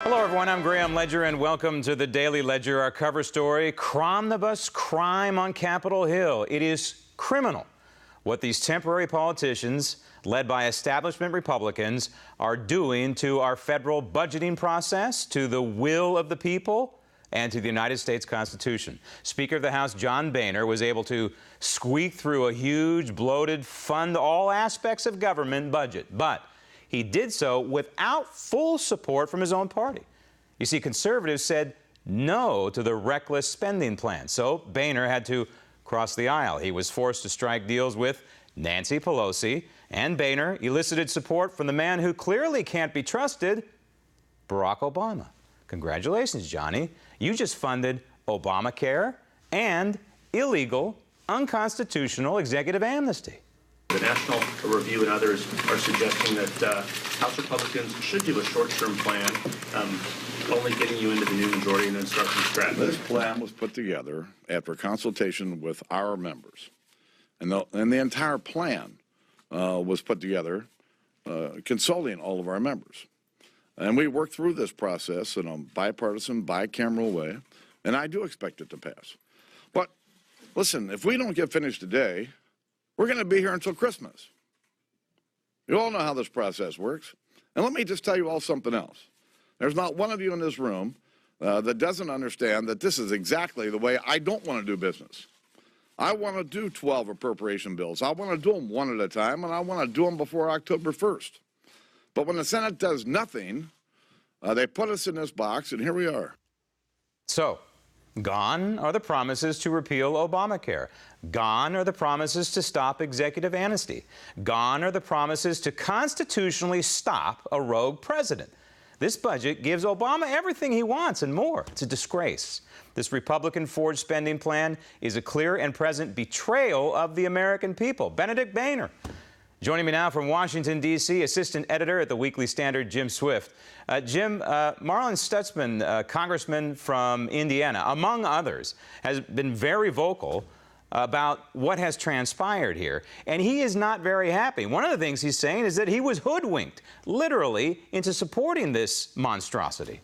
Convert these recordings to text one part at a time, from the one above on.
Hello, everyone. I'm Graham Ledger, and welcome to the Daily Ledger. Our cover story, Cromnibus crime on Capitol Hill. It is criminal what these temporary politicians, led by establishment Republicans, are doing to our federal budgeting process, to the will of the people, and to the United States Constitution. Speaker of the House John Boehner was able to squeak through a huge, bloated, fund all aspects of government budget, but he did so without full support from his own party. You see, conservatives said no to the reckless spending plan, so Boehner had to cross the aisle. He was forced to strike deals with Nancy Pelosi, and Boehner elicited support from the man who clearly can't be trusted, Barack Obama. Congratulations, Johnny. You just funded Obamacare and illegal, unconstitutional executive amnesty. The National Review and others are suggesting that House Republicans should do a short-term plan, only getting you into the new majority and then start from scratch. This plan was put together after consultation with our members. And the entire plan was put together consulting all of our members. And we worked through this process in a bipartisan, bicameral way, and I do expect it to pass. But listen, if we don't get finished today, we're going to be here until Christmas. You all know how this process works. And let me just tell you all something else. There's not one of you in this room that doesn't understand that this is exactly the way I don't want to do business. I want to do 12 appropriation bills. I want to do them one at a time, and I want to do them before October 1st. But when the Senate does nothing, they put us in this box, and here we are. So, gone are the promises to repeal Obamacare. Gone are the promises to stop executive amnesty. Gone are the promises to constitutionally stop a rogue president. This budget gives Obama everything he wants and more. It's a disgrace. This Republican-forged spending plan is a clear and present betrayal of the American people. Benedict Boehner. Joining me now from Washington, D.C., assistant editor at the Weekly Standard, Jim Swift. Jim, Marlin Stutzman, congressman from Indiana, among others, has been very vocal about what has transpired here, and he is not very happy. One of the things he's saying is that he was hoodwinked, literally, into supporting this monstrosity.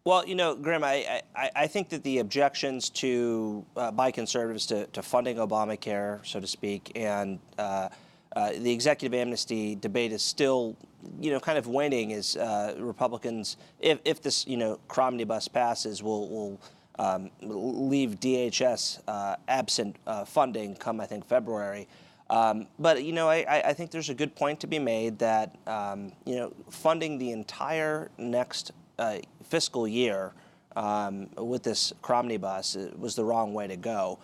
Well, you know, Graham, I think that the objections by conservatives to funding Obamacare, so to speak, and the executive amnesty debate is still, you know, kind of waning as Republicans, if this, you know, Cromnibus passes, will leave DHS absent funding come, I think, February. But, you know, I think there's a good point to be made that, you know, funding the entire next fiscal year with this Cromnibus was the wrong way to go.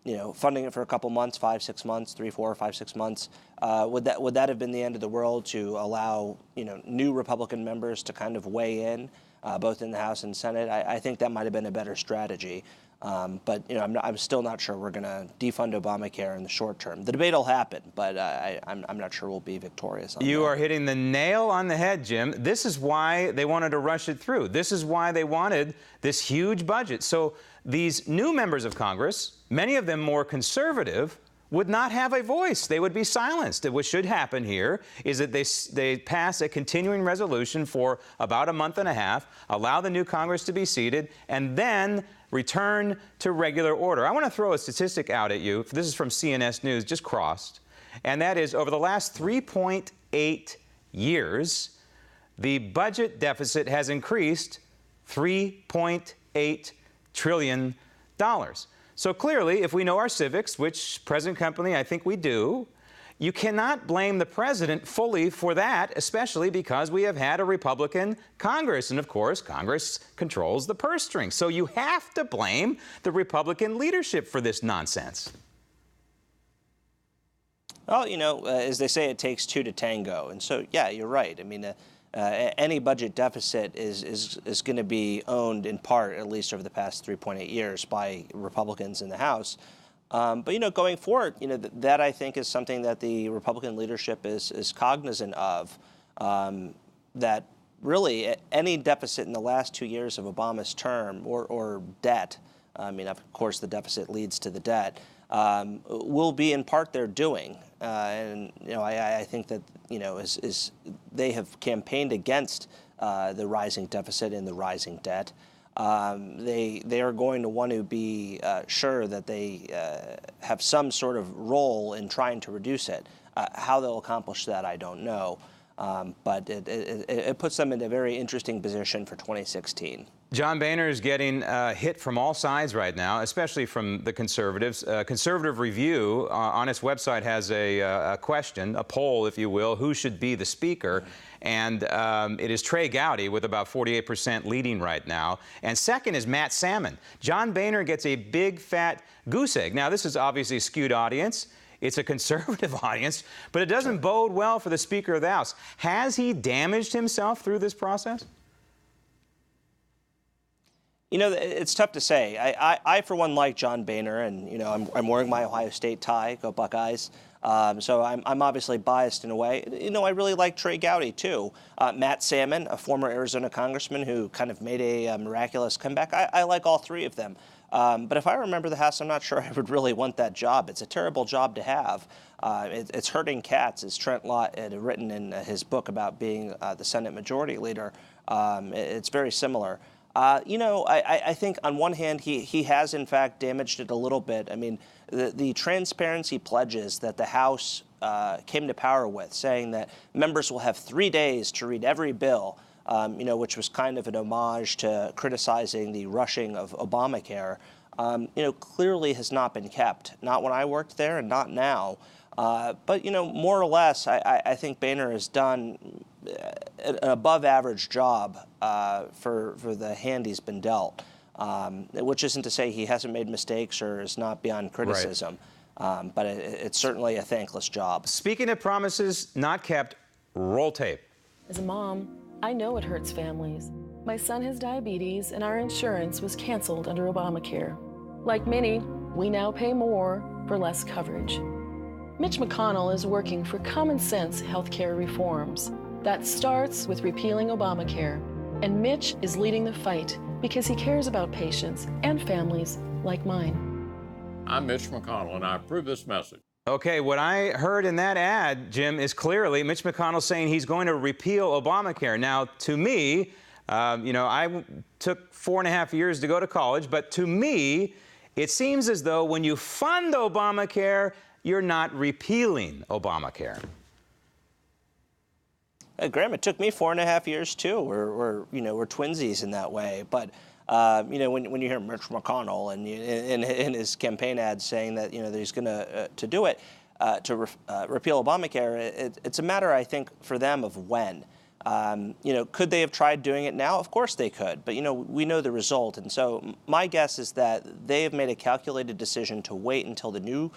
You know, funding it for a couple months, 5, 6 months, 3, 4, 5, 6 months, would that have been the end of the world to allow, you know, new Republican members to kind of weigh in, both in the House and Senate? I think that might have been a better strategy. But, you know, I'm still not sure we're going to defund Obamacare in the short term. The debate will happen, but I'm not sure we'll be victorious on that. You are hitting the nail on the head, Jim. This is why they wanted to rush it through. This is why they wanted this huge budget. So these new members of Congress, many of them more conservative, would not have a voice. They would be silenced. What should happen here is that they pass a continuing resolution for about a month and a half, allow the new Congress to be seated, and then return to regular order. I want to throw a statistic out at you. This is from CNS News, just crossed. And that is, over the last 3.8 years, the budget deficit has increased $3.8 trillion. So clearly, if we know our civics, which present company I think we do, you cannot blame the president fully for that, especially because we have had a Republican Congress. And of course, Congress controls the purse strings. So you have to blame the Republican leadership for this nonsense. Well, you know, as they say, it takes two to tango. And so, yeah, you're right. I mean, any budget deficit is going to be owned in part, at least over the past 3.8 years, by Republicans in the House. But, you know, going forward, you know, that I think is something that the Republican leadership is cognizant of, that really any deficit in the last 2 years of Obama's term or debt, I mean, of course, the deficit leads to the debt, will be in part their doing. And I think that as they have campaigned against the rising deficit and the rising debt, they are going to want to be sure that they have some sort of role in trying to reduce it. How they'll accomplish that, I don't know. But it puts them in a very interesting position for 2016. John Boehner is getting hit from all sides right now, especially from the conservatives. Conservative Review on its website has a question, a poll, if you will, who should be the speaker. And it is Trey Gowdy with about 48% leading right now. And second is Matt Salmon. John Boehner gets a big, fat goose egg. Now, this is obviously a skewed audience. It's a conservative audience, but it doesn't bode well for the Speaker of the House. Has he damaged himself through this process? It's tough to say. I for one, like John Boehner, and I'm wearing my Ohio State tie. Go Buckeyes! So I'm obviously biased in a way. I really like Trey Gowdy too. Matt Salmon, a former Arizona congressman who kind of made a miraculous comeback. I like all three of them. But if I remember the House, I'm not sure I would really want that job. It's a terrible job to have. It's hurting cats, as Trent Lott had written in his book about being the Senate Majority Leader. It's very similar. I think on one hand, he has, in fact, damaged it a little bit. I mean, the transparency pledges that the House came to power with, saying that members will have 3 days to read every bill, which was kind of an homage to criticizing the rushing of Obamacare, clearly has not been kept. Not when I worked there and not now. But, more or less, I think Boehner has done an above-average job for the hand he's been dealt, which isn't to say he hasn't made mistakes or is not beyond criticism. Right. But it's certainly a thankless job. Speaking of promises not kept, roll tape. As a mom, I know it hurts families. My son has diabetes, and our insurance was canceled under Obamacare. Like many, we now pay more for less coverage. Mitch McConnell is working for common-sense healthcare reforms. That starts with repealing Obamacare. And Mitch is leading the fight because he cares about patients and families like mine. I'm Mitch McConnell, and I approve this message. Okay, what I heard in that ad, Jim, is clearly Mitch McConnell saying he's going to repeal Obamacare. Now, to me, I took 4.5 years to go to college, but to me, it seems as though when you fund Obamacare, you're not repealing Obamacare. Graham, it took me 4.5 years too. We're twinsies in that way. But when you hear Mitch McConnell and in his campaign ad saying that that he's going to do it to repeal Obamacare, it's a matter, I think, for them of when. Could they have tried doing it now? Of course they could. But we know the result, and so my guess is that they have made a calculated decision to wait until the new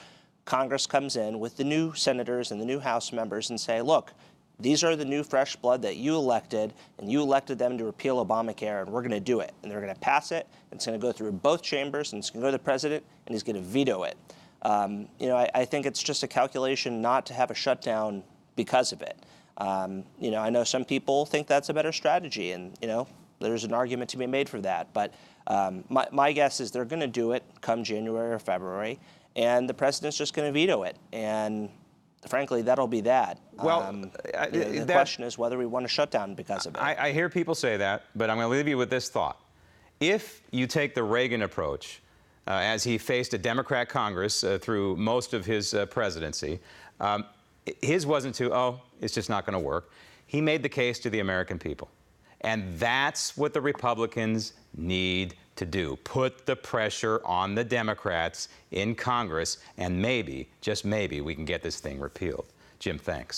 Congress comes in with the new senators and the new House members and say, look, these are the new fresh blood that you elected, and you elected them to repeal Obamacare, and we're going to do it. And they're going to pass it, and it's going to go through both chambers, and it's going to go to the president, and he's going to veto it. I think it's just a calculation not to have a shutdown because of it. I know some people think that's a better strategy, and, there's an argument to be made for that. But my guess is they're going to do it come January or February, and the president's just going to veto it. And frankly, that'll be that. Well, the question is whether we want to shut down because of it. I hear people say that, but I'm going to leave you with this thought. If you take the Reagan approach, as he faced a Democrat Congress through most of his presidency, his wasn't it's just not going to work. He made the case to the American people. And that's what the Republicans need to do. Put the pressure on the Democrats in Congress, and maybe, just maybe, we can get this thing repealed. Jim, thanks.